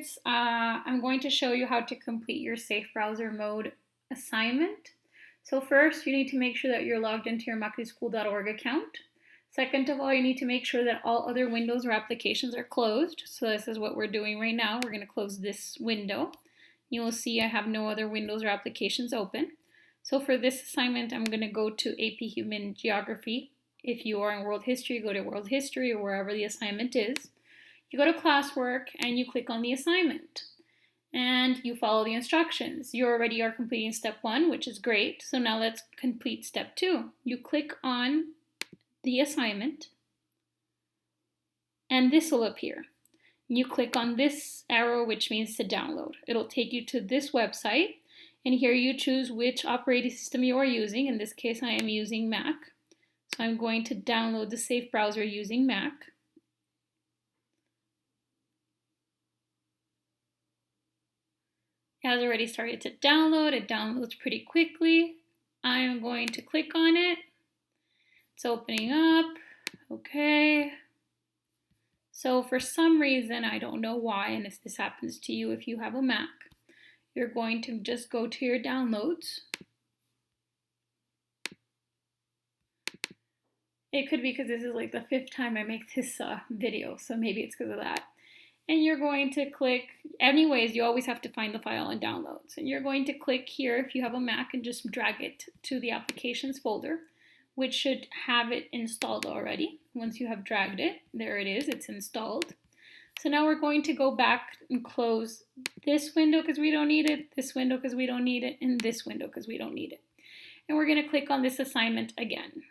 kids. I'm going to show you how to complete your Safe Browser Mode assignment. So first, you need to make sure that you're logged into your macrisschool.org account. Second of all, you need to make sure that all other windows or applications are closed. So this is what we're doing right now. We're going to close this window. You will see I have no other windows or applications open. So for this assignment, I'm going to go to AP Human Geography. If you are in World History, go to World History or wherever the assignment is. You go to classwork and you click on the assignment and you follow the instructions. You already are completing step 1, which is great. So now let's complete step 2. You click on the assignment and this will appear. You click on this arrow, which means to download. It'll take you to this website and here you choose which operating system you are using. In this case, I am using Mac. So I'm going to download the Safe Browser using Mac. It has already started to download. It downloads pretty quickly. I'm going to click on it. It's opening up. Okay. So for some reason, I don't know why, and if this happens to you if you have a Mac, you're going to just go to your downloads. It could be because this is like the 5th time I make this video, so maybe it's because of that. And you're going to click, anyways, you always have to find the file in downloads. And you're going to click here if you have a Mac and just drag it to the applications folder, which should have it installed already. Once you have dragged it, there it is, it's installed. So now we're going to go back and close this window because we don't need it, this window because we don't need it, and this window because we don't need it. And we're going to click on this assignment again.